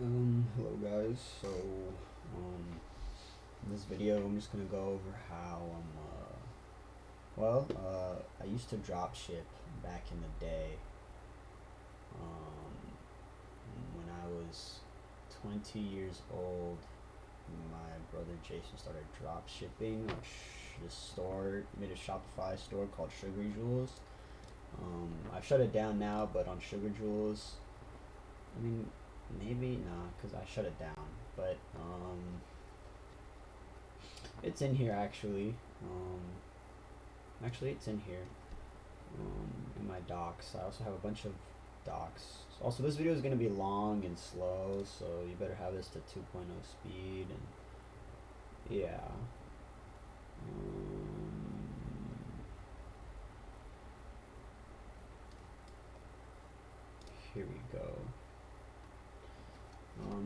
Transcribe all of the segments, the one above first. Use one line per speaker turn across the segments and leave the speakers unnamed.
Hello guys. In this video, I'm just gonna go over how I used to drop ship back in the day. Um, when I was 20 years old, my brother Jason started drop shipping. This store made a Shopify store called Sugar Jewels. I've shut it down now, but on Sugar Jewels, I mean, maybe nah, cause I shut it down. But it's in here actually. Actually, it's in here in my docs. I also have a bunch of docs. Also, this video is going to be long and slow, so you better have this to 2.0 speed. And yeah. Here we go.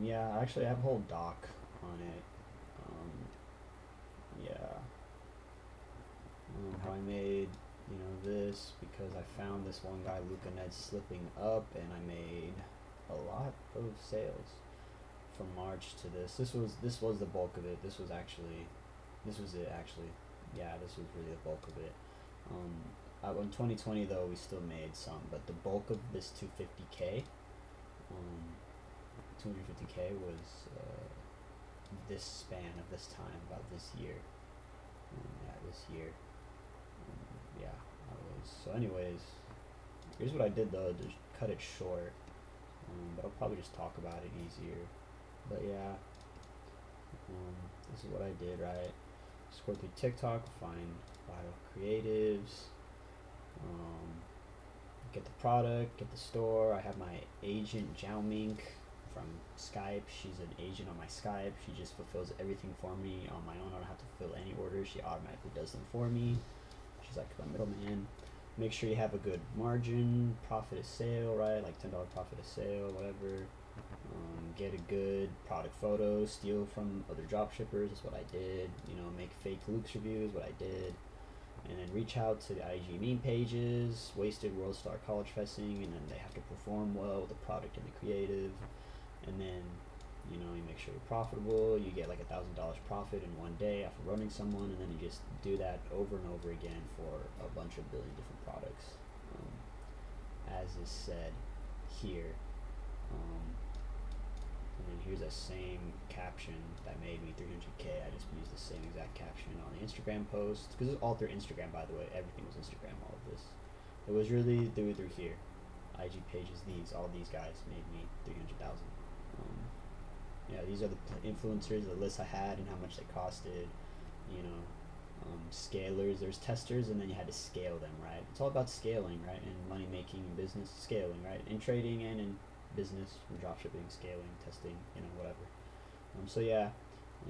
Yeah, actually, I have a whole doc on it. Yeah. How I made this because I found this one guy Luca Ned slipping up, and I made a lot of sales from March to this. This was the bulk of it. This was it actually. Yeah, this was really the bulk of it. In 2020 though, we still made some, but the bulk of this 250k, 250k was this span of this time, about this year. Yeah, this year. Yeah, I was. So, anyways, here's what I did though to cut it short. But I'll probably just talk about it easier. But yeah, this is what I did, right? Scroll through TikTok, find viral creatives, um, get the product, get the store. I have my agent Jiao Mink from Skype. She's an agent on my Skype. She just fulfills everything for me on my own. I don't have to fulfill any orders. She automatically does them for me. She's like my middleman. Make sure you have a good margin, profit of sale, right? Like $10 profit of sale, whatever. Get a good product photo, steal from other drop shippers. That's what I did. Make fake Luke's reviews. What I did, and then reach out to the IG meme pages. Wasted World Star College Festing, and then they have to perform well with the product and the creative, and then you make sure you're profitable. You get like $1,000 profit in one day after running someone, and then you just do that over and over again for a bunch of billion different products, as is said here. And then here's the same caption that made me 300k. I just used the same exact caption on the Instagram post because it's all through Instagram, by the way. Everything was Instagram. All of this. It was really through here. IG pages. All these guys made me 300,000. Yeah, these are the influencers, the list I had, and how much they costed. You know, scalers. There's testers, and then you had to scale them, right? It's all about scaling, right? And money making and business scaling, right? In trading and in business, dropshipping, scaling, testing, whatever. So yeah,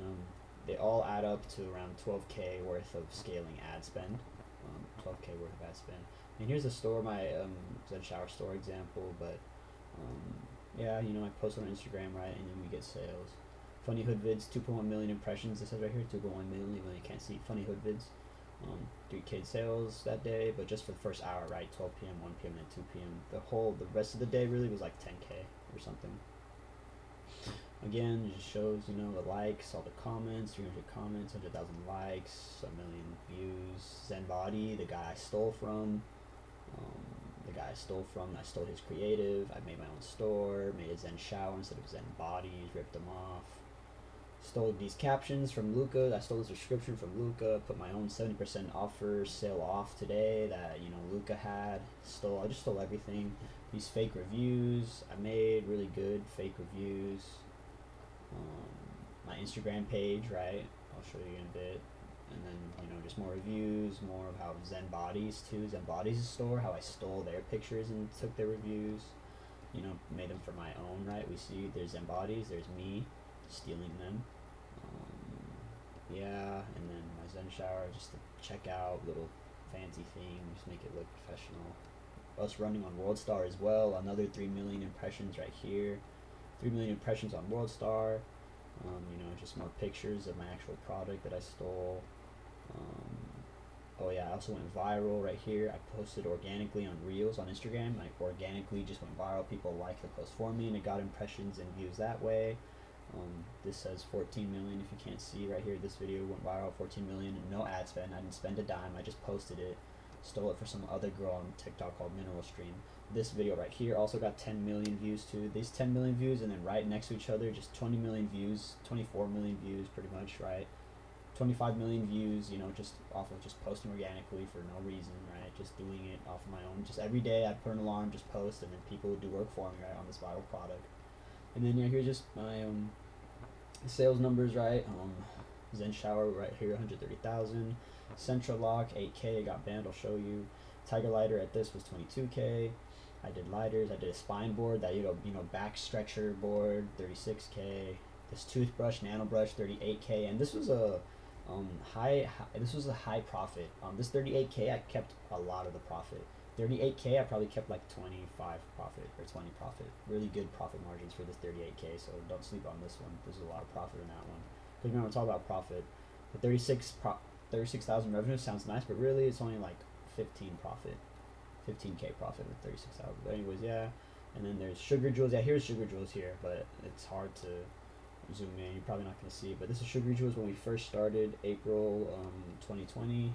um, they all add up to around 12k worth of scaling ad spend. 12k worth of ad spend. And here's a store, my Zen Shower store example, but yeah, I post on Instagram, right, and then we get sales. Funny hood vids, 2.1 million impressions. It says right here, 2.1 million. Even though you can't see funny hood vids. 3k sales that day, but just for the first hour, right? 12 p.m., 1 p.m., and 2 p.m. The rest of the day really was like 10k or something. Again, it just shows, the likes, all the comments, 300 comments, 100,000 likes, a million views. Zen Body, the guy I stole from. I stole his creative. I made my own store, made a Zen Shower instead of Zen Bodies, ripped them off. Stole these captions from Luca. I stole his description from Luca. Put my own 70% offer sale off today that Luca had. I just stole everything. These fake reviews I made, really good fake reviews. My Instagram page, right? I'll show you in a bit. And then just more reviews, more of how Zen Bodies too. Zen Bodies store, how I stole their pictures and took their reviews. Made them for my own, right? We see there's Zen Bodies, there's me stealing them. Yeah, and then my Zen Shower, just to check out little fancy things, make it look professional. Us running on World Star as well, another 3 million impressions right here. 3 million impressions on World Star. Just more pictures of my actual product that I stole. Oh yeah, I also went viral right here. I posted organically on Reels on Instagram. Like organically just went viral. People liked the post for me, and it got impressions and views that way. This says 14 million. If you can't see right here, this video went viral. 14 million. No ad spend. I didn't spend a dime. I just posted it. Stole it for some other girl on TikTok called Mineral Stream. This video right here also got 10 million views too. These 10 million views, and then right next to each other, just 20 million views, 24 million views, pretty much, right? 25 million views, you know, just off of just posting organically for no reason, right? Just doing it off of my own. Just every day I'd put an alarm, just post, and then people would do work for me, right, on this viral product. And then yeah, here's just my sales numbers, right? Zen Shower right here, 130,000. Central Lock, 8K. I got banned. I'll show you. Tiger Lighter at this was 22K. I did lighters. I did a spine board, that back stretcher board, 36K. This toothbrush, nano brush, 38K. And this was a this was a high profit. This 38K, I kept a lot of the profit. 38K, I probably kept like 25 profit or 20 profit. Really good profit margins for this 38K, so don't sleep on this one. There's a lot of profit in that one. Because remember, it's all about profit. The 36,000 revenue sounds nice, but really it's only like 15 profit. 15K profit with 36,000. But anyways, yeah. And then there's Sugar Jewels. Yeah, here's Sugar Jewels here, but it's hard to zoom in. You're probably not going to see it. But this is Sugar Jewels when we first started, April 2020.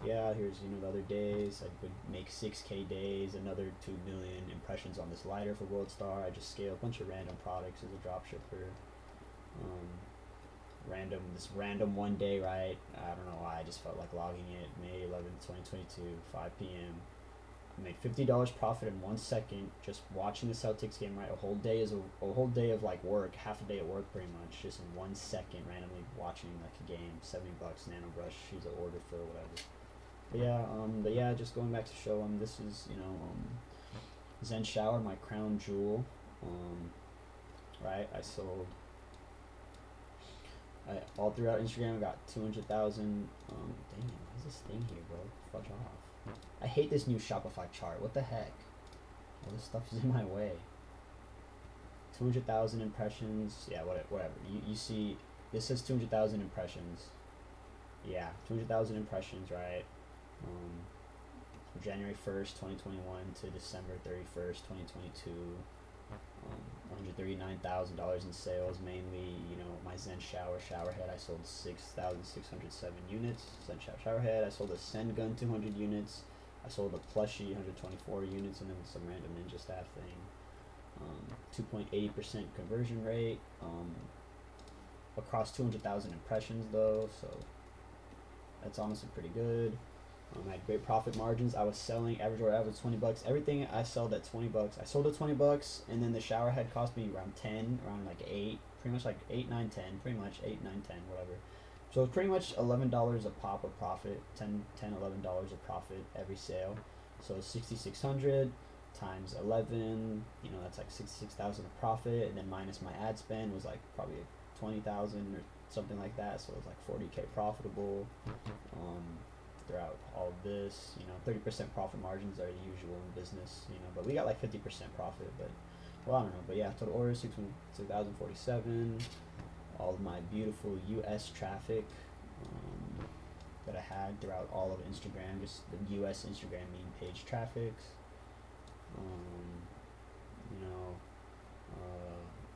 Yeah, here's the other days. I would make 6K days, another 2 million impressions on this lighter for World Star. I just scaled a bunch of random products as a dropshipper. This random one day, right? I don't know why, I just felt like logging it. May 11th, 2022, 5 p.m. I made $50 profit in 1 second just watching the Celtics game, right? A whole day of like work, half a day at work pretty much, just in 1 second randomly watching like a game. $70, nano brush, she's an order for whatever. But yeah, just going back to show them, this is, Zen Shower, my crown jewel. Right, I sold all throughout Instagram. I got 200,000. Dang it, why is this thing here, bro? Fudge off. I hate this new Shopify chart. What the heck? All this stuff is in my way. 200,000 impressions. Yeah, whatever. You see, this says 200,000 impressions. Yeah, 200,000 impressions, right? From January 1st, 2021 to December 31st, 2022. $139,000 in sales, mainly, my Zen shower head. I sold 6,607 units. Zen shower head. I sold a Send gun, 200 units. I sold a plushie, 124 units, and then some random ninja staff thing. 2.80% conversion rate. Across 200,000 impressions though, so that's honestly pretty good. I had great profit margins. I was selling average order average $20. Everything I sold at $20. I sold at $20, and then the shower head cost me around 10, around like 8, pretty much like 8, 9, 10, pretty much 8, 9, 10, whatever. So it's pretty much $11 a pop of profit, $10, $11 of profit every sale. So 6,600 times 11, that's like 66,000 of profit, and then minus my ad spend was like probably 20,000 or something like that. So it was like 40K profitable. Throughout all of this, 30% profit margins are the usual in business, but we got like 50% profit, but, well, I don't know, but yeah, total orders, 2,047, all of my beautiful US traffic, that I had throughout all of Instagram, just the US Instagram meme page traffics,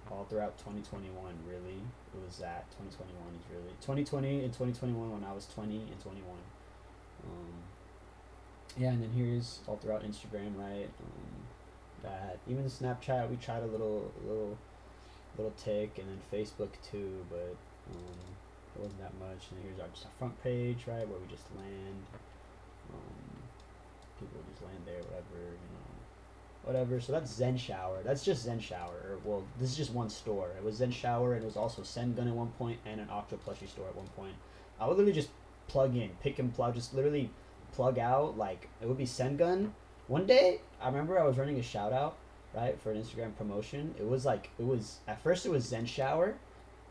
all throughout 2021, really, it was that. 2021 is really, 2020 and 2021 when I was 20 and 21. Yeah, and then here's all throughout Instagram, right? That even Snapchat, we tried a little tick, and then Facebook too, but it wasn't that much. And here's just our front page, right, where we just land. People just land there, whatever. So that's Zen Shower. That's just Zen Shower. Well, this is just one store. It was Zen Shower, and it was also Send Gun at one point, and an Octo plushie store at one point. I would literally just plug in, pick and plug, just literally plug out. Like, it would be Send Gun. One day, I remember I was running a shout out, right, for an Instagram promotion. At first it was Zen Shower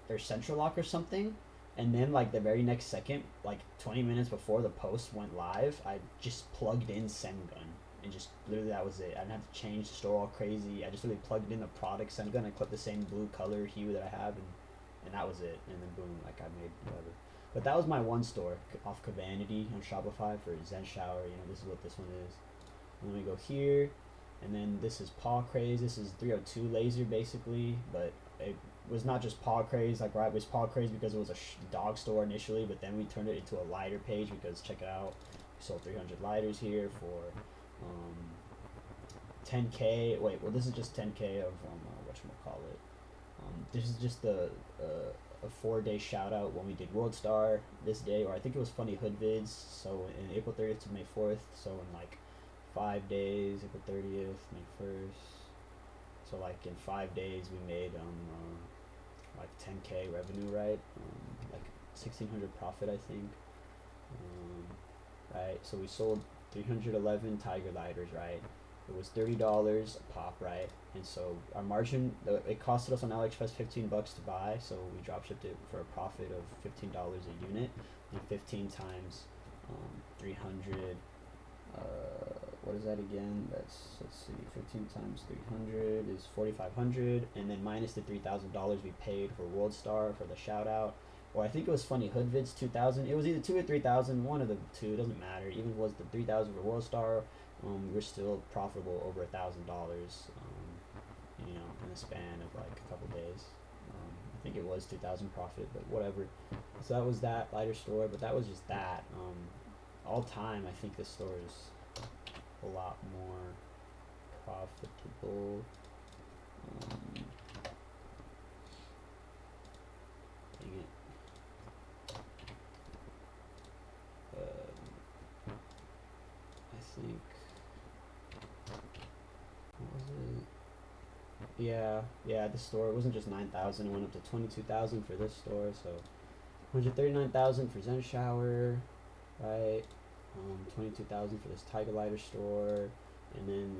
or Central Lock or something, and then like the very next second, like 20 minutes before the post went live, I just plugged in Send Gun, and just literally that was it. I didn't have to change the store all crazy. I just really plugged in the product Send Gun. I clicked the same blue color hue that I have, and that was it. And then boom, like I made whatever. But that was my one store off Kavanity on Shopify for Zen Shower. You know, this is what this one is. And then we go here, and then this is paw craze. This is 302 laser basically, but it was not just paw craze. Like, right, it was paw craze because it was a dog store initially, but then we turned it into a lighter page because check it out, we sold 300 lighters here for 10K. Wait, well, this is just 10K of whatchamacallit. This is just a 4-day shout out when we did World Star this day, or I think it was Funny Hood Vids. So in April 30th to May 4th. So in like 5 days, April 30th, May 1st. So like in 5 days we made like 10K revenue, right? Like 1,600 profit, I think. Right. So we sold 311 Tiger lighters, right? It was $30 a pop, right? And so our margin, it costed us on AliExpress $15 to buy, so we drop shipped it for a profit of $15 a unit, and 15 times 300. What is that again? Let's see, 15 times 300 is 4,500, and then minus the $3,000 we paid for World Star for the shout out, or I think it was Funny Hood Vids 2,000. It was either 2 or 3,000, one of the two. It doesn't matter. Even if it was the 3,000 for World Star, we're still profitable over $1,000. You know, in the span of like a couple days. I think it was 2,000 profit, but whatever. So that was that lighter store, but that was just that. All time, I think this store is a lot more profitable. Dang it. I think. What was it? Yeah, this store, it wasn't just 9,000, it went up to 22,000 for this store, so 139,000 for Zen Shower, right? 22,000 for this Tiger Lighter store, and then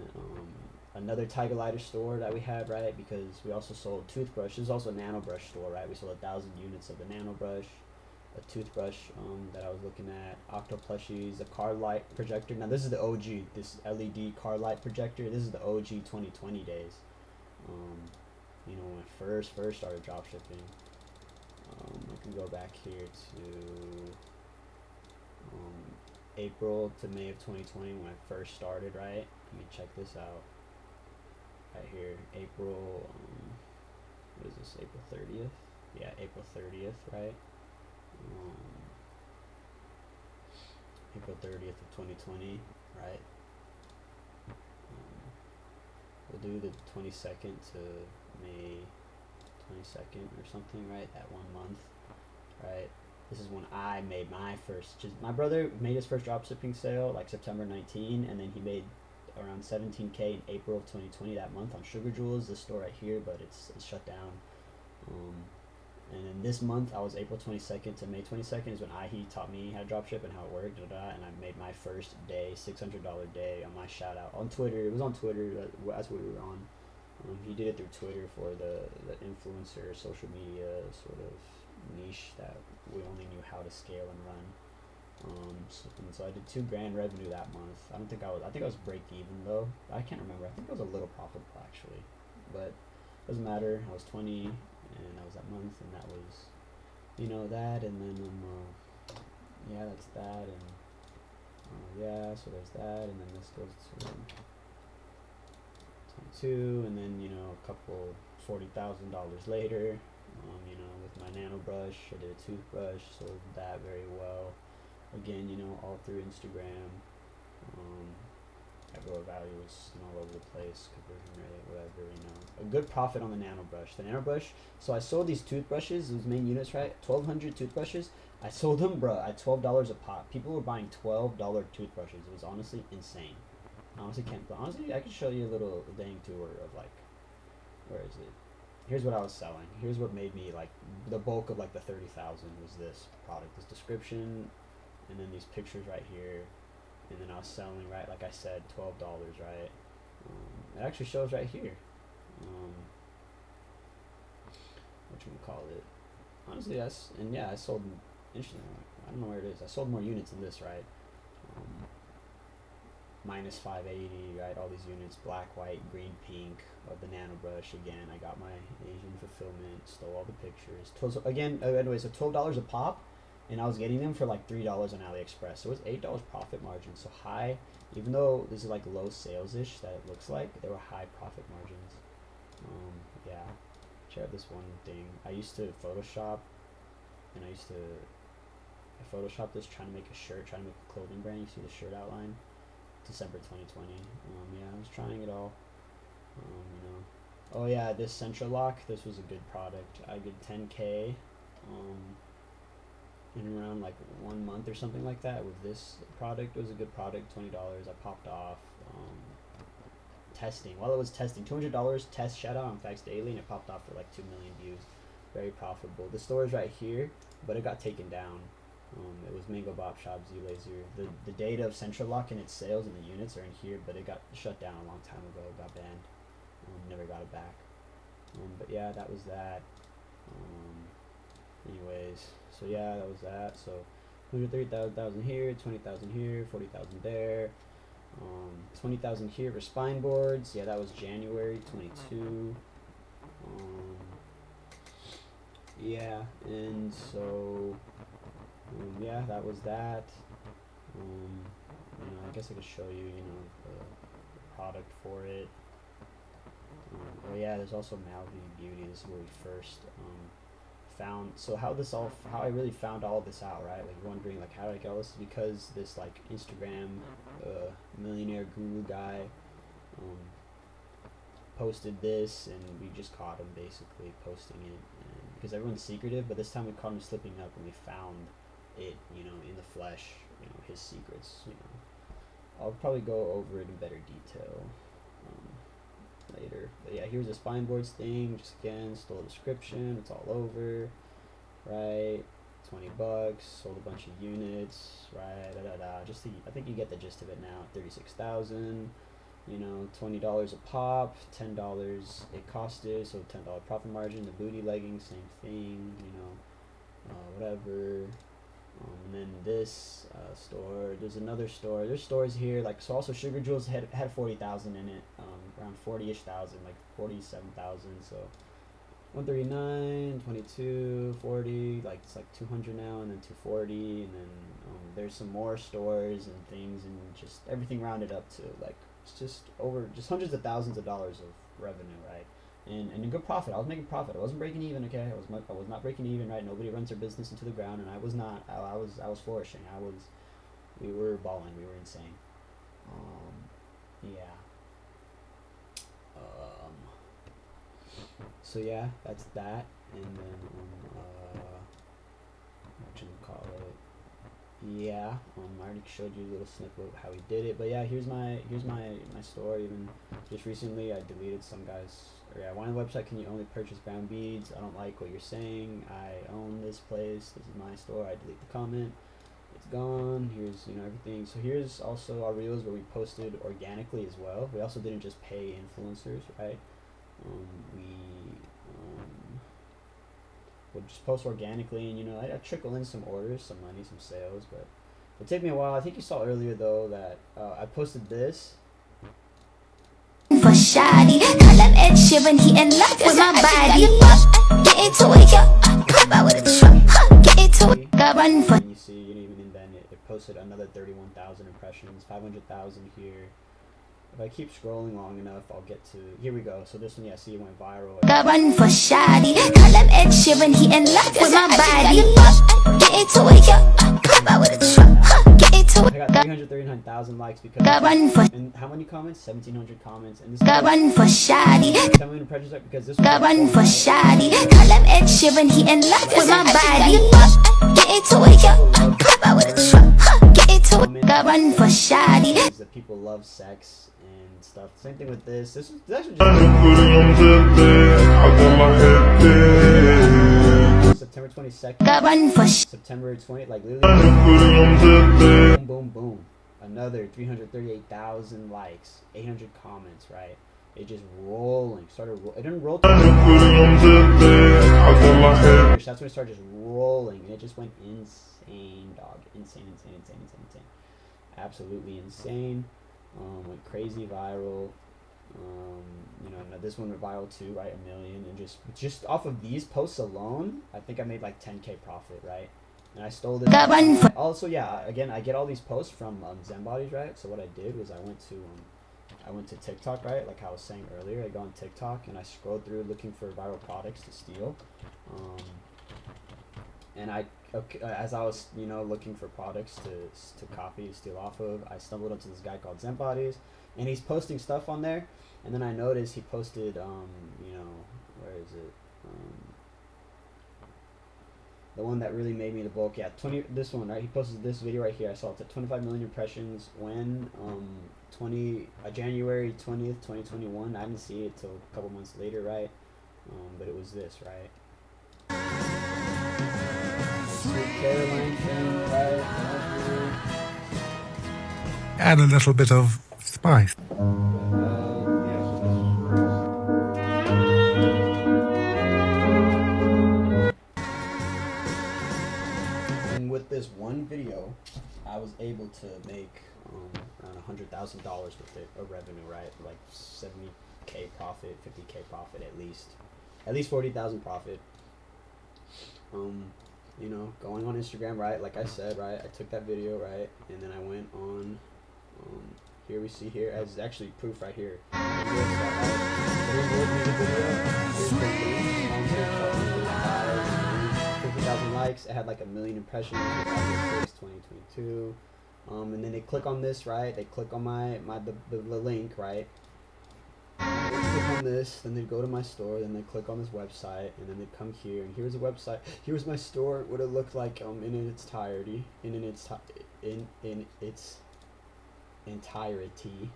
another Tiger Lighter store that we had, right? Because we also sold toothbrush. This is also a nano brush store, right? We sold 1,000 units of the nano brush, a toothbrush that I was looking at, octo plushies, a car light projector. Now this is the OG, this LED car light projector. This is the OG 2020 days. You know, when I first started dropshipping. I can go back here to April to May of 2020 when I first started, right? Let me check this out. Right here, April, what is this, April 30th? Yeah, April 30th, right? April 30th of 2020, right? We'll do the 22nd to May 22nd or something, right? That 1 month, right? This is when I made my first, my brother made his first dropshipping sale like September 19, and then he made around 17K in April of 2020 that month on Sugar Jewels, the store right here, but it's shut down. And then this month, I was April 22nd to May 22nd is when he taught me how to dropship and how it worked, and I made my first day, $600 day on my shout out on Twitter. It was on Twitter, that's what we were on. He did it through Twitter for the influencer social media sort of niche that we only knew how to scale and run. So I did $2,000 revenue that month. I think I was break even though. I can't remember. I think I was a little profitable actually, but doesn't matter. I was 20, and that was that month, and that was, you know, that, and then yeah, that's that, and yeah, so there's that, and then this goes to 22, and then, you know, a couple $40,000 later, you know, with my nano brush, I did a toothbrush, sold that very well. Again, you know, all through Instagram. Everywhere value was all over the place, conversion rate, whatever, you know. A good profit on the nano brush. The nano brush, so I sold these toothbrushes, those main units, right? 1,200 toothbrushes. I sold them, bruh, at $12 a pop. People were buying $12 toothbrushes. It was honestly insane. I honestly can't, but honestly, I could show you a little dang tour of like, where is it? Here's what I was selling. Here's what made me like, the bulk of like the 30,000 was this product, this description, and then these pictures right here. And then I was selling, right, like I said, $12, right? It actually shows right here. What you would call it? Honestly, yes. And yeah, I sold, interesting, I don't know where it is. I sold more units than this, right? Minus 580, right? All these units, black, white, green, pink of the nano brush. Again, I got my Asian fulfillment, stole all the pictures. So again, anyway, so $12 a pop. and I was getting them for like $3 on AliExpress. So it was $8 profit margin. So high, even though this is like low sales-ish that it looks like, they were high profit margins. Yeah, check out this one thing. I used to Photoshop, and I photoshopped this trying to make a shirt, trying to make a clothing brand. You see the shirt outline? December 2020. Yeah, I was trying it all. You know. Oh yeah, this Central Lock, this was a good product. I did 10K in around like 1 month or something like that with this product. It was a good product, $20. I popped off. Testing. While it was testing, $200 test shout out on Facts Daily, and it popped off for like 2 million views. Very profitable. The store is right here, but it got taken down. It was Mango Bop Shop, Z Laser. The data of Central Lock and its sales and the units are in here, but it got shut down a long time ago. It got banned. Never got it back. But yeah, that was that. Anyways, so yeah, that was that. So 130,000 here, 20,000 here, 40,000 there. 20,000 here for spine boards. Yeah, that was January 22. Yeah, and so yeah, that was that. I guess I could show you, the product for it. Oh yeah, there's also Malvi Beauty. This is where we first found. So how I really found all of this out, right? Like you're wondering, like, how did I get all this? Because this like Instagram millionaire guru guy posted this, and we just caught him basically posting it, and because everyone's secretive, but this time we caught him slipping up, and we found it, in the flesh, his secrets. I'll probably go over it in better detail later. But yeah, here's the spine boards thing. Just again, still a description. It's all over, right? $20. Sold a bunch of units, right? I think you get the gist of it now. 36,000. $20 a pop. $10 it costed. So $10 profit margin. The booty leggings, same thing. Whatever. And then this store, there's another store. There's stores here, like, so also Sugar Jewels had 40,000 in it, around 40-ish thousand, like 47,000. So 139, 22, 40, like it's like 200 now, and then 240, and then there's some more stores and things, and just everything rounded up to like it's just hundreds of thousands of dollars of revenue, right? And a good profit. I was making profit. I wasn't breaking even. Okay, I was not breaking even. Right? Nobody runs their business into the ground, and I was not. I was flourishing. We were balling. We were insane. Yeah. So yeah, that's that. And then what you call it? Yeah. I already showed you a little snippet of how we did it. But yeah, here's my story. Even just recently, I deleted some guys. Yeah, why on the website can you only purchase brown beads? I don't like what you're saying. I own this place. This is my store. I delete the comment. It's gone. Here's everything. So here's also our reels where we posted organically as well. We also didn't just pay influencers, right? We would just post organically, and I trickle in some orders, some money, some sales, but it took me a while. I think you saw earlier though that I posted this.
For shoddy, call up Ed Sheeran, he in love with my body. Get into it, yo. Pop out with a truck. Get into it, go run for.
You see, even then it posted another 31,000 impressions, 500,000 here. If I keep scrolling long enough, I'll get to. Here we go. So this one, yeah, see, it went viral.
Go run for shoddy, call up Ed Sheeran, he in love with my body. Get into it, yo. Pop out with a truck.
I got 339,000 likes because and how many comments? 1,700 comments, and this
go run for shoddy.
Tell me impressions because this
go run for shoddy. Call up Ed Sheeran, he in love with my body. Get into it, yo. Pop out with a truck. Get into it, go run for shoddy.
That people love sex and stuff. Same thing with this. This is actually just September 22nd.
Go run for
September 20th, like literally. Boom, boom, boom. Another 338,000 likes, 800 comments, right? It just rolling. It didn't roll. That's when it started just rolling, and it just went insane, dog. Insane. Absolutely insane. Went crazy viral. This one went viral too, right? 1 million, and just off of these posts alone, I think I made like 10K profit, right? And I stole this. Also, yeah, again, I get all these posts from Zen Bodies, right? So what I did was I went to TikTok, right? Like I was saying earlier, I go on TikTok and I scroll through looking for viral products to steal. And as I was, looking for products to copy, to steal off of, I stumbled onto this guy called Zen Bodies, and he's posting stuff on there. And then I noticed he posted, where is it? The one that really made me the bulk, yeah, this one, right? He posted this video right here. I saw it at 25 million impressions when January 20th, 2021. I didn't see it till a couple months later, right? But it was this, right? Sweet Caroline thing, right?
Add a little bit of spice.
And with this one video, I was able to make around $100,000 with it of revenue, right? Like 70K profit, 50K profit at least 40,000 profit. Going on Instagram, right? Like I said, right? I took that video, right? And then I went on, here we see here, as actually proof right here. Here's the video. 50,000 likes. It had like 1 million impressions. August 6, 2022. And then they click on this, right? They click on the link, right? They click on this, then they go to my store, then they click on this website, and then they come here, and here's a website. Here's my store, what it looked like in its entirety, in its entirety,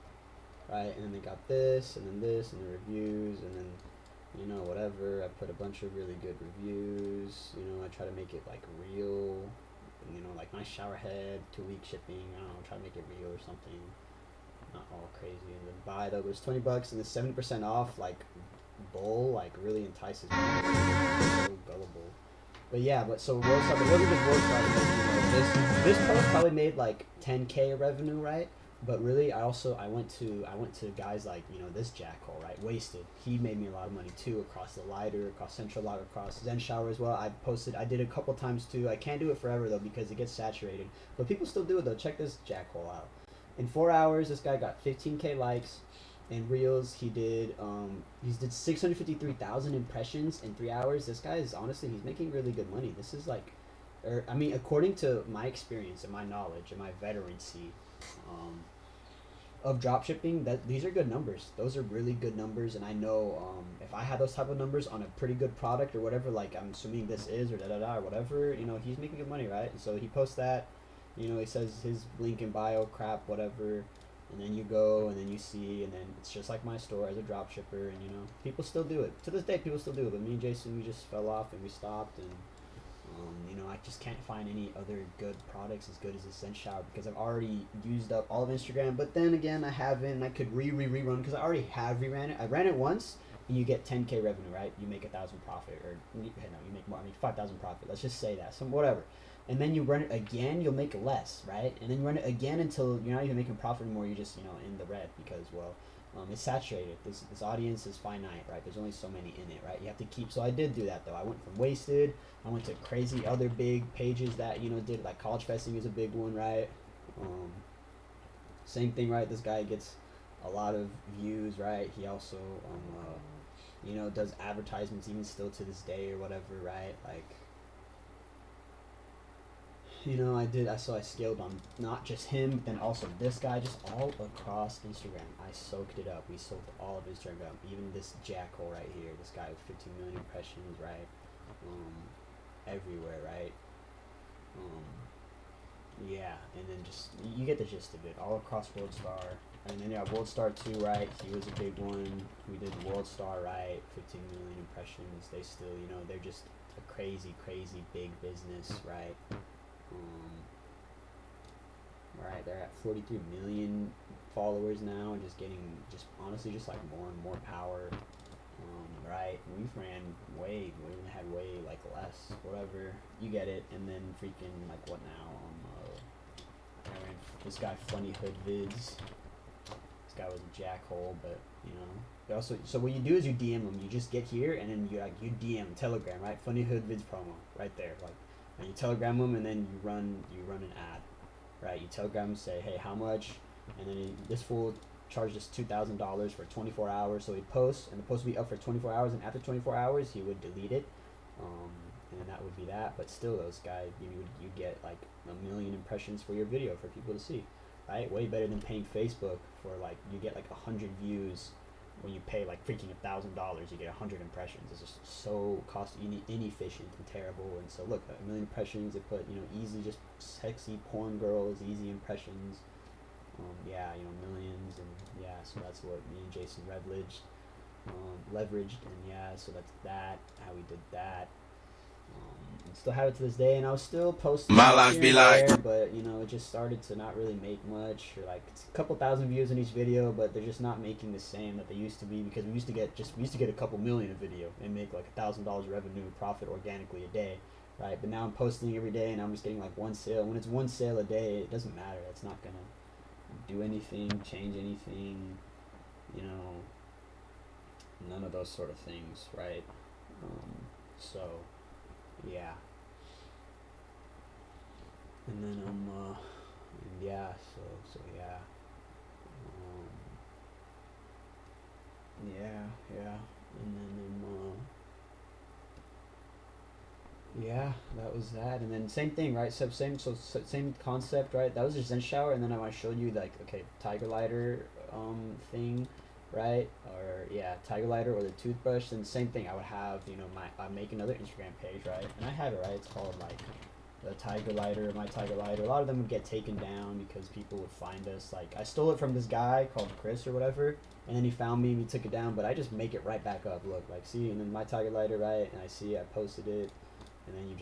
right? And then they got this, and then this, and the reviews, and then whatever. I put a bunch of really good reviews. I try to make it like real, like nice shower head, 2-week shipping. I don't know, try to make it real or something. Not all crazy. And then buy though, it was $20 and the 70% off like bowl like really entices me. So gullible. But yeah, so World Star, it wasn't just World Star. This post probably made like 10K revenue, right? But really, I went to guys like this jackhole, right? Wasted. He made me a lot of money too, across the lighter, across Central Lighter, across Zen Shower as well. I did a couple times too. I can't do it forever though because it gets saturated. But people still do it though. Check this jackhole out. In 4 hours, this guy got 15K likes. In Reels, he did 653,000 impressions in 3 hours. This guy is honestly, he's making really good money. This is like, according to my experience and my knowledge and my veterancy of dropshipping, these are good numbers. Those are really good numbers, and I know if I had those type of numbers on a pretty good product or whatever, like I'm assuming this is or or whatever, he's making good money, right? And so he posts that. He says his link in bio, crap, whatever, and then you go, and then you see, and then it's just like my store as a dropshipper, and people still do it. To this day, people still do it, but me and Jason, we just fell off, and we stopped, and, I just can't find any other good products as good as this Zen Shower, because I've already used up all of Instagram, but then again, I haven't, and I could rerun, because I already have reran it. I ran it once, and you get 10K revenue, right? You make 1,000 profit, or, you make more, 5,000 profit, let's just say that, whatever. And then you run it again, you'll make less, right? And then you run it again until you're not even making profit anymore. You're just, in the red because, it's saturated. This audience is finite, right? There's only so many in it, right? You have to keep. So I did do that though. I went from Wasted. I went to crazy other big pages that did, like College Festing is a big one, right? Same thing, right? This guy gets a lot of views, right? He also, does advertisements even still to this day or whatever, right? Like. I scaled on not just him, but then also this guy, just all across Instagram. I soaked it up. We soaked all of Instagram, even this jackhole right here. This guy with 15 million impressions, right? Everywhere, right? Yeah, and then just, you get the gist of it. All across World Star. And then, World Star 2, right? He was a big one. We did World Star, right? 15 million impressions. They still, they're just a crazy, crazy big business, right? Right, they're at 43 million followers now, and just honestly like more and more power. Right, we've ran we even had way like less, whatever, you get it. And then freaking like what now? I ran this guy Funny Hood Vids. This guy was a jackhole, but also, so what you do is you DM them. You just get here, and then you DM Telegram, right? Funny Hood Vids promo right there, like. and you telegram them, and then you run an ad, right? You telegram them, say, hey, how much, and then this fool charged us $2,000 for 24 hours. So he'd post, and the post would be up for 24 hours, and after 24 hours, he would delete it, and then that would be that. But still, those guys, you get like 1 million impressions for your video for people to see, right? Way better than paying Facebook for like, you get like 100 views. When you pay like freaking $1,000, you get 100 impressions. It's just so inefficient and terrible. And so look, 1 million impressions. They put, you know, easy, just sexy porn girls, easy impressions. Yeah, you know, millions, and yeah. So that's what me and Jason leveraged, and yeah. So that's that. How we did that. And still have it to this day, and I was still posting.
My life be like,
there, but you know, it just started to not really make much, or like it's a couple thousand views in each video, but they're just not making the same that they used to be, because we used to get a couple million a video and make like $1,000 revenue profit organically a day, right? But now I'm posting every day, and I'm just getting like one sale. When it's one sale a day, it doesn't matter. It's not gonna do anything, change anything, you know, none of those sort of things, right? So yeah, and then and yeah, so yeah, yeah, and then yeah, that was that. And then same thing, right? Same concept, right? That was just Zen shower, and then I showed you like, okay, tiger lighter thing, right? Or yeah, tiger lighter or the toothbrush. Then same thing, I would have, you know, I make another Instagram page, right? And I have it, right? It's called like the tiger lighter, my tiger lighter. A lot of them would get taken down because people would find us. Like, I stole it from this guy called Chris or whatever, and then he found me and he took it down, but I just make it right back up. Look, like, see, and then my tiger lighter, right? And I see I posted it, and then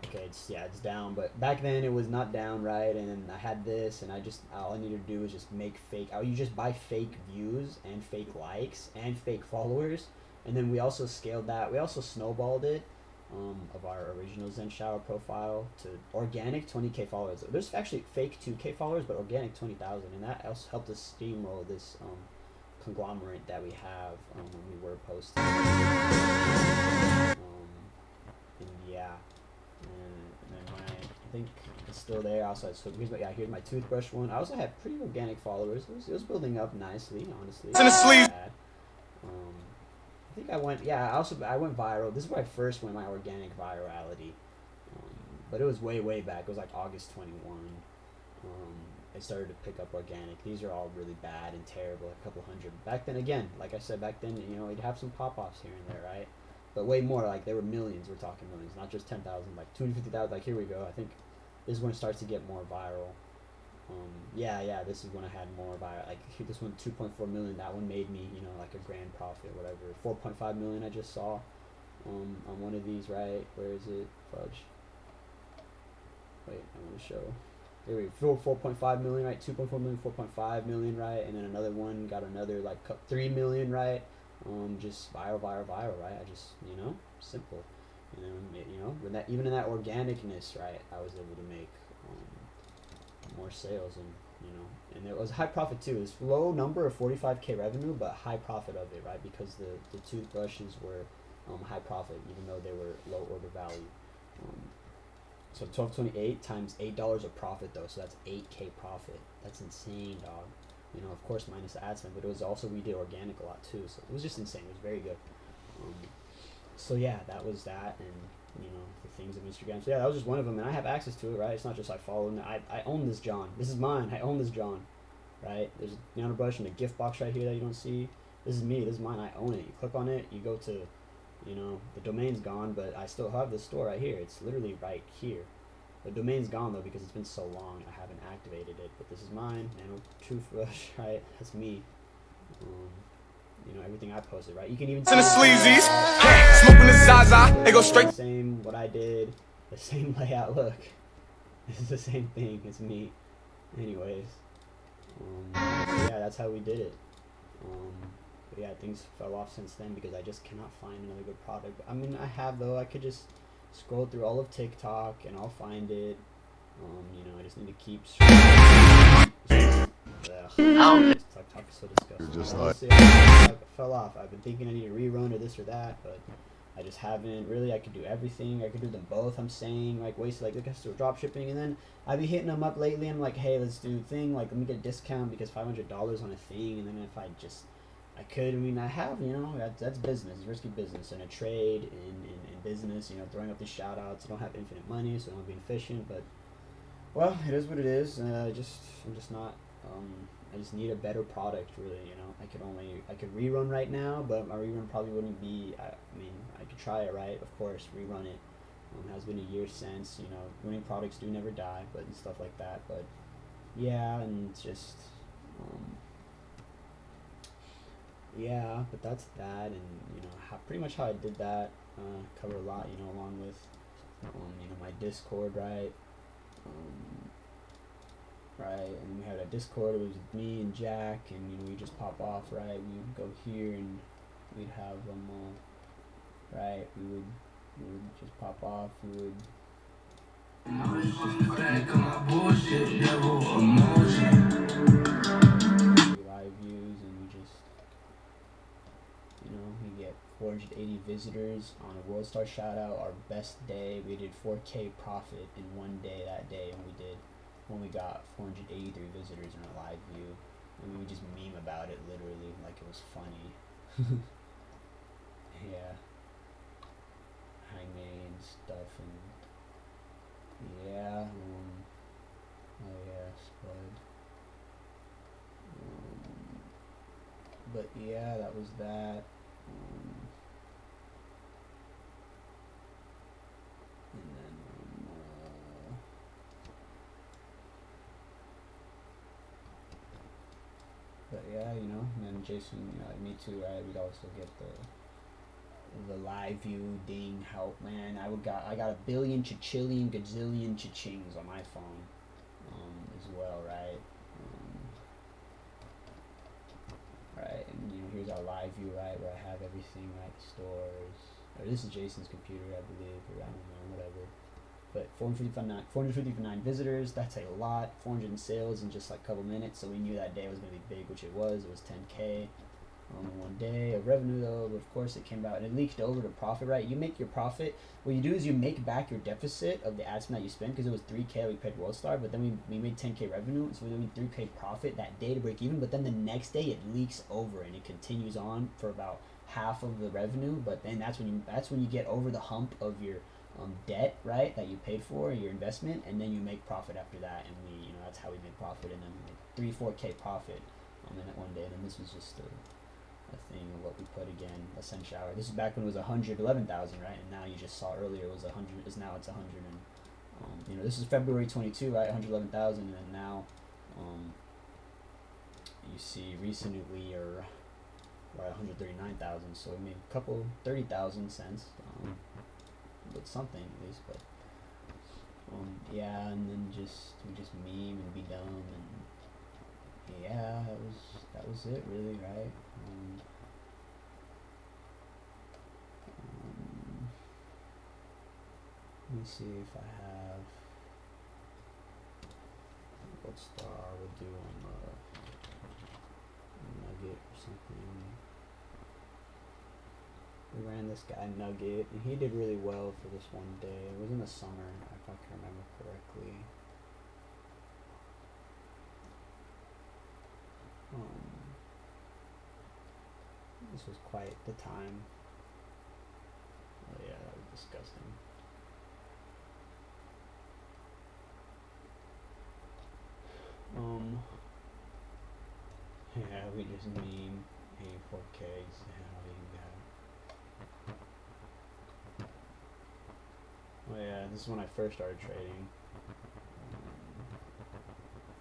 okay, it's down, but back then it was not down, right? And then I had this, and all I needed to do was just make fake, you just buy fake views and fake likes and fake followers, and then we also scaled that, we also snowballed it, of our original Zen Shower profile to organic 20K followers. There's actually fake 2K followers, but organic 20,000, and that also helped us steamroll this conglomerate that we have when we were posting. And yeah, and then I think it's still there. Also, so here's my toothbrush one. I also had pretty organic followers. It was building up nicely, honestly.
It's in the sleeve.
I think I went viral. This is where I first went my organic virality. But it was way back. It was like August 21. I started to pick up organic. These are all really bad and terrible, a couple hundred. Back then, again, like I said, back then, you know, you'd have some pop-offs here and there, right? But way more, like, there were millions. We're talking millions, not just 10,000, like 250,000. Like, here we go. I think this is when it starts to get more viral. Yeah, this is when I had more viral. Like, this one, 2.4 million. That one made me, you know, like a grand profit, whatever. 4.5 million I just saw on one of these, right? Where is it? Fudge. Wait, I want to show. Here we go. 4.5 million, right? 2.4 million, 4.5 million, right? And then another one got another, like, 3 million, right? Just viral, right? I just, you know, simple, you know, when that, even in that organicness, right, I was able to make more sales, and you know, and it was high profit too. It was low number of 45K revenue, but high profit of it, right? Because the toothbrushes were high profit, even though they were low order value. So 1228 times $8 of profit though, so that's 8K profit. That's insane, dog. You know, of course, minus the ad spend, but it was also, we did organic a lot too, so it was just insane. It was very good. So yeah, that was that, and you know, the things of Instagram. So yeah, that was just one of them, and I have access to it, right? It's not just I follow them. I own this John. This is mine. I own this John, right? There's a nano brush and a gift box right here that you don't see. This is me. This is mine. I own it. You click on it. You go to, you know, the domain's gone, but I still have the store right here. It's literally right here. The domain's gone though because it's been so long. I haven't activated it, but this is mine. Nano toothbrush, right? That's me. You know, everything I posted, right? You can even
It's in the sleazies. Smoking the Zaza. They go straight.
The same, what I did, the same layout. Look, this is the same thing. It's me. Anyways, so yeah, that's how we did it. But yeah, things fell off since then because I just cannot find another good product. I mean, I have though. I could just scroll through all of TikTok and I'll find it. You know, I just need to keep. TikTok is so disgusting.
Just
Honestly, I fell off. I've been thinking I need to rerun or this or that, but I just haven't really. I could do everything. I could do them both. I'm saying like wasted like let's do drop shipping, and then I've been hitting them up lately. I'm like, hey, let's do a thing. Like let me get a discount because $500 on a thing, and then if I could. I mean, I have. You know, that's business, risky business, and a trade in business. You know, throwing up the shout outs. I don't have infinite money, so I'm being efficient. But well, it is what it is. I'm just not. I just need a better product, really. You know, I could rerun right now, but my rerun probably wouldn't be. I mean, I could try it, right? Of course, rerun it. It has been a year since. You know, winning products do never die, but and stuff like that. But yeah, and just yeah, but that's that, and you know, pretty much how I did that. Cover a lot, you know, along with you know, my Discord, right? Right, and we had a Discord. It was me and Jack, and you know, we just pop off, right? We would go here, and we'd have them all, right? We would just pop off. We would live views, and we just, you know, we get 480 visitors on a World Star shout out. Our best day, we did 4K profit in one day that day, and when we got 483 visitors in a live view, and we would just meme about it literally like it was funny. Yeah, hangman stuff, and yeah, oh yeah, Spud. But yeah, that was that. And then but yeah, you know, and then Jason, me too, right? We'd also get the live view ding help, man. I got a billion chichillion gazillion chichings on my phone, as well, right? Right, and you know, here's our live view, right, where I have everything, right, stores. Or this is Jason's computer, I believe, or I don't know, whatever. But 459 visitors, that's a lot. 400 in sales in just like a couple minutes, so we knew that day was going to be big, which it was. It was 10K in one day of revenue, though. But of course, it came out and it leaked over to profit, right? You make your profit. What you do is you make back your deficit of the ad spend that you spent, because it was 3K we paid World Star, but then we made 10K revenue, so we made 3K profit that day to break even. But then the next day it leaks over and it continues on for about half of the revenue. But then that's when you get over the hump of your debt, right, that you paid for your investment, and then you make profit after that. And we, you know, that's how we made profit, and then we made 3-4K profit in that one day. And then this was just a thing of what we put again, a Sun Shower. This is back when it was 111,000, right? And now you just saw earlier it was 100. Is now it's 100, and you know, this is February 22, right? 111,000, and then now you see recently or at 139,000. So we made a couple 30,000 cents. But something at least, but yeah, and then we just meme and be dumb, and yeah, that was it really, right? Let me see if I have what star would do on Nugget or something. We ran this guy Nugget, and he did really well for this one day. It was in the summer, if I can remember correctly. This was quite the time. Oh yeah, that was disgusting. Yeah, we just meme 84Ks. Oh yeah, this is when I first started trading.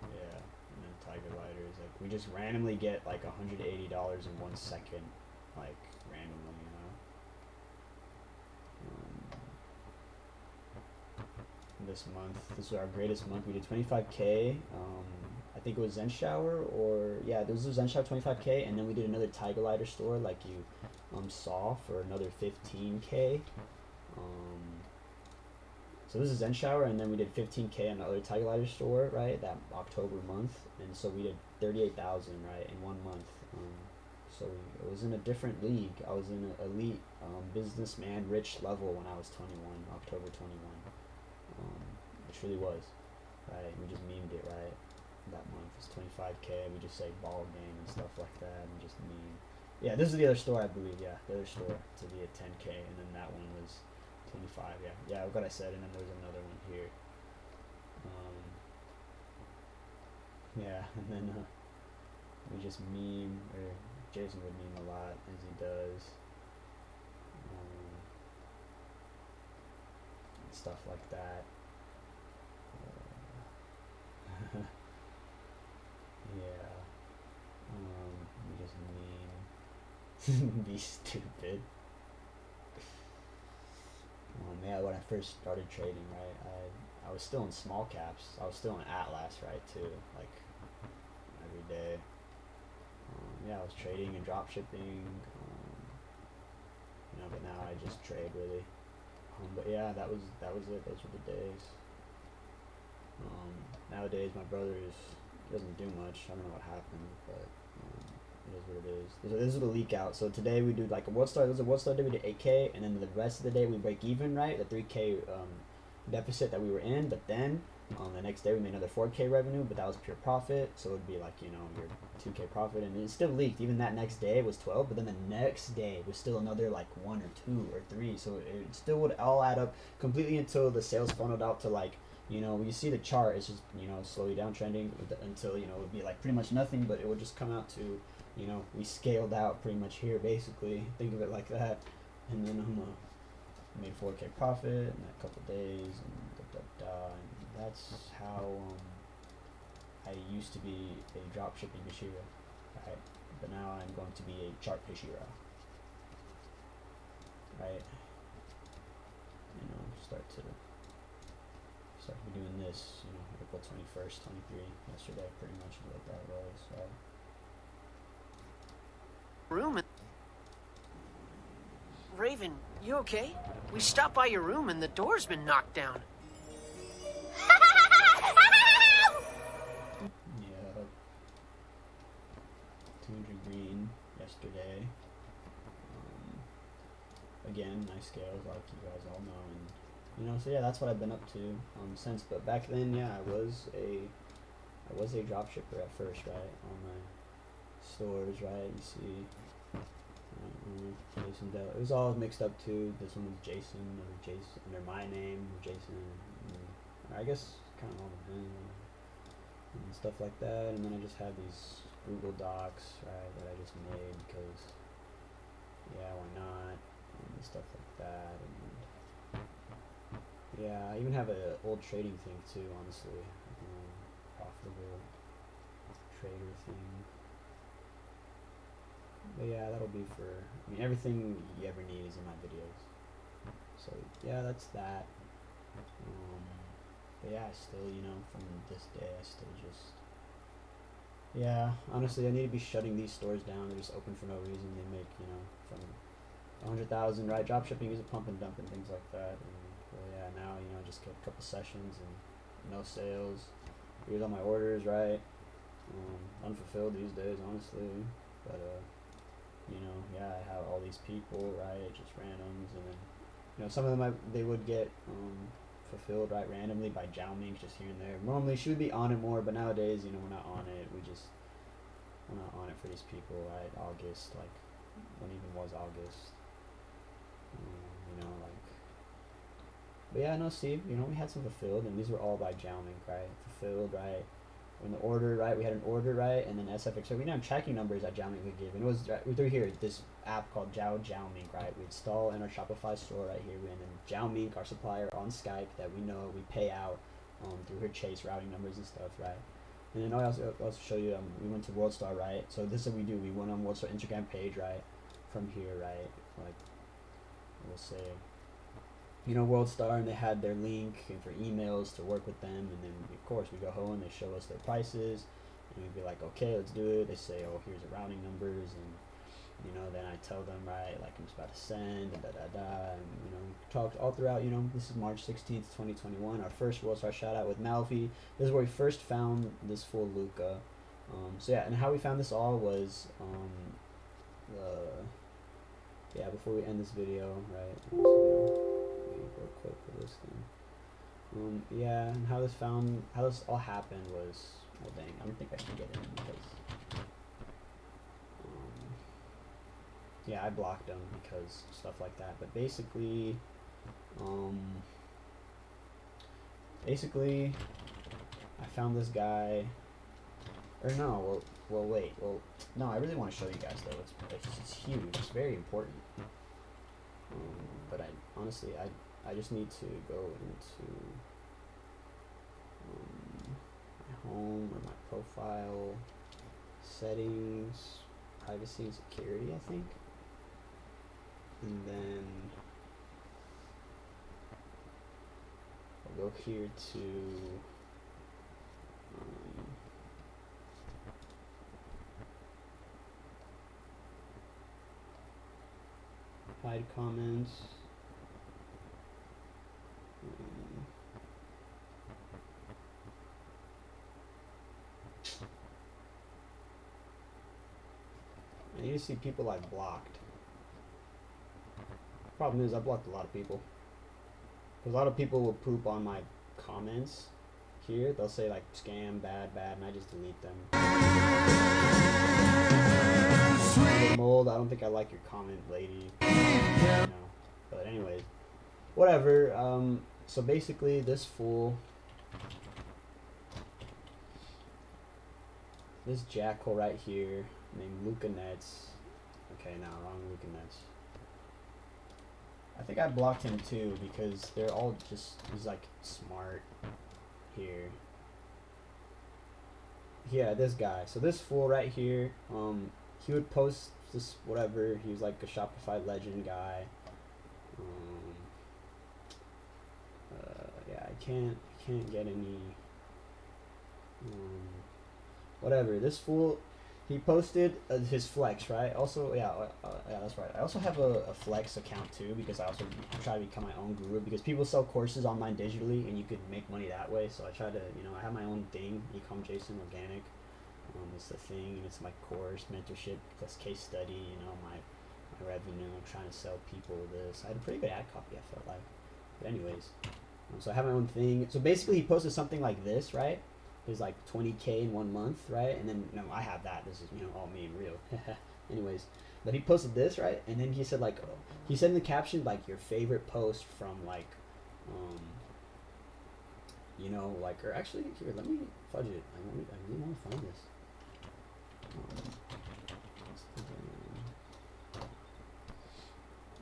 Yeah, and then Tiger Lighters, like we just randomly get like $180 in 1 second, like randomly, you know. This month, this was our greatest month. We did 25K. I think it was Zen Shower, or yeah, this was Zen Shower 25K, and then we did another Tiger Lighter store, like you saw, for another 15K. So this is Zen Shower, and then we did 15K on the other Tiger Lighter store, right, that October month, and so we did 38,000, right, in 1 month. So it was in a different league. I was in an elite businessman rich level when I was 21, October 21. Which really was, right? We just memed it, right? That month was 25K. We just say ball game and stuff like that, and just meme. Yeah, this is the other store, I believe. Yeah, the other store to be at 10K, and then that one was 25. Yeah, yeah, what I said, and then there was another one here. Yeah, and then we just meme, or Jason would meme a lot as he does, and stuff like that. Yeah, we just meme, be stupid. Yeah, when I first started trading, right, I was still in small caps. I was still in Atlas, right, too, like every day. Yeah, I was trading and drop shipping, but now I just trade really. But yeah, that was it. Those were the days. Nowadays, my brother doesn't do much. I don't know what happened, but it is what it is. This is the leak out. So today we do like a world star. There's a world star day. We did 8K, and then the rest of the day we break even, right? The 3K deficit that we were in, but then the next day we made another 4K revenue, but that was pure profit. So it'd be like your 2K profit, and it still leaked. Even that next day was 12, but then the next day was still another like 1 or 2 or 3. So it still would all add up completely until the sales funneled out to like. When you see the chart, it's just, slowly downtrending until, it would be like pretty much nothing, but it would just come out to, we scaled out pretty much here, basically. Think of it like that. And then made 4K profit in a couple days, and and that's how I used to be a dropshipping Hashira, right? But now I'm going to be a chart Hashira, right? Start doing this, April 21st, 23, yesterday, pretty much what that was. So.
Room. Raven, you okay? We stopped by your room and the door's been knocked down.
Yeah. 200 green yesterday. Again, nice scales, like you guys all know, and so yeah, that's what I've been up to since. But back then, yeah, I was a drop shipper at first, right? On my stores, right? You see, Jason Dell. It was all mixed up too. This one was Jason, under my name, Jason. I guess kind of all of them and stuff like that. And then I just had these Google Docs, right, that I just made because, yeah, why not? And stuff like that. And yeah, I even have an old trading thing too, honestly. Profitable trader thing. But yeah, that'll be for, everything you ever need is in my videos. So yeah, that's that. But yeah, I still, from this day, I still just, yeah, honestly, I need to be shutting these stores down. They're just open for no reason. They make, from 100,000, right? Drop shipping is a pump and dump and things like that. And well, yeah, now, just get a couple sessions and no sales. Here's all my orders, right? Unfulfilled these days, honestly. But, yeah, I have all these people, right? Just randoms. And then, some of them they would get fulfilled, right? Randomly by Xiaoming, just here and there. Normally, she would be on it more, but nowadays, we're not on it. We're not on it for these people, right? August, like, when even was August. But yeah, no, see, we had some fulfilled, and these were all by Xiaoming, right? Fulfilled, right? In the order, right? We had an order, right? And then SFX. So we didn't have tracking numbers that Xiaoming would give. And it was through here, this app called Xiaoming, right? We install in our Shopify store right here. And then Xiaoming, our supplier on Skype that we know, we pay out through her Chase routing numbers and stuff, right? And then I also show you, we went to WorldStar, right? So this is what we do. We went on WorldStar Instagram page, right? From here, right? Like, we'll say, WorldStar, and they had their link and for emails to work with them, and then of course we go home, they show us their prices, and we'd be like, okay, let's do it. They say, oh, here's the routing numbers, and then I tell them, right, like I'm just about to send, and and talked all throughout. This is March 16th, 2021. Our first WorldStar shout out with Malfi. This is where we first found this full Luca. So yeah, and how we found this all was yeah, before we end this video, right? I'm just gonna leave real quick for this thing. Yeah, and how this all happened was, well, dang, I don't think I can get in because, yeah, I blocked them because stuff like that. But basically, I found this guy, or no, wait, no, I really want to show you guys though. It's huge. It's very important. But honestly, I just need to go into my home or my profile settings, privacy and security, I think, and then I'll go here to hide comments. I need to see people I've blocked. Problem is, I blocked a lot of people. A lot of people will poop on my comments here. They'll say like scam, bad, and I just delete them. Mold, I don't think I like your comment, lady. No. But anyways, whatever. So basically, this fool, this jackal right here, named Luca Nets. Okay, no, wrong Luca Nets. I think I blocked him too because they're all just, he's like smart here. Yeah, this guy. So this fool right here, he would post this whatever. He was like a Shopify legend guy. Yeah, I can't get any. Whatever. This fool, he posted his flex, right? Also, yeah, that's right. I also have a flex account too because I also try to become my own guru because people sell courses online digitally and you could make money that way. So I try to, I have my own thing, Ecom Jason Organic. It's the thing, and it's my course, mentorship plus case study. My revenue. I'm trying to sell people this. I had a pretty good ad copy, I felt like. But anyways, so I have my own thing. So basically, he posted something like this, right? There's like 20K in 1 month, right? And then, I have that. This is, all me, real. Anyways, but he posted this, right? And then he said, like, he said in the caption, like, your favorite post from, like, like, or actually, here, let me fudge it. I really want to find this.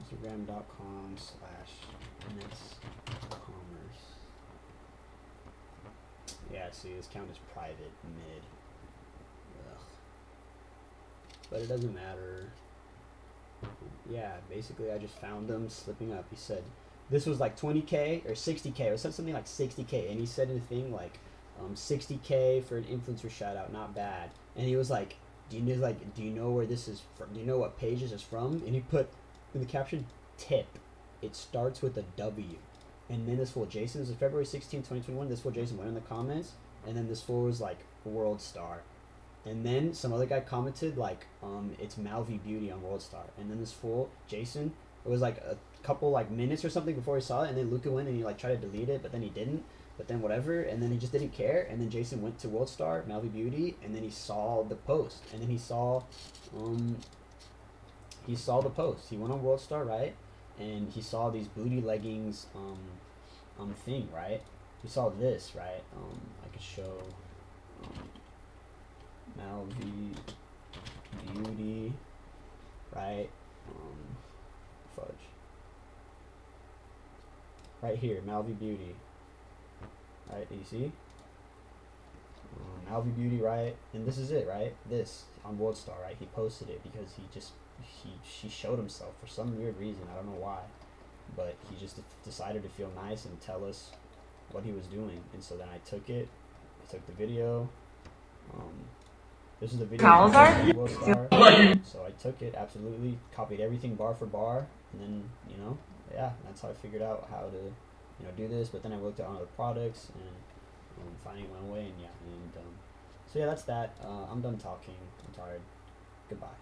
Instagram.com/netscommerce. Yeah, see, this account is private, mid. Ugh. But it doesn't matter. Yeah, basically I just found him slipping up. He said this was like 20K or 60K. It said something like 60K, and he said in the thing like 60K for an influencer shout out, not bad. And he was like, do you know where this is from? Do you know what page this is from? And he put in the caption, tip. It starts with a W. And then this fool Jason, this is February 16, 2021. This fool Jason went in the comments, and then this fool was like World Star. And then some other guy commented like, it's Malvi Beauty on World Star. And then this fool Jason, it was like a couple like minutes or something before he saw it, and then Luca went and he like tried to delete it, but then he didn't. But then whatever, and then he just didn't care. And then Jason went to World Star, Malvi Beauty, and then he saw the post. And then he saw the post. He went on World Star, right? And he saw these booty leggings thing, right? He saw this, right? I could show Malvi Beauty, right? Fudge. Right here, Malvi Beauty. Right, do you see? Malvi Beauty, right? And this is it, right? This on World Star, right? He posted it because she showed himself for some weird reason. I don't know why, but he just decided to feel nice and tell us what he was doing. And so then I took it. I took the video. This is the video. World Star. So I took it, absolutely copied everything bar for bar, and then yeah, that's how I figured out how to do this. But then I looked at other products and finding my own way, and yeah, and so yeah, that's that. I'm done talking. I'm tired. Goodbye.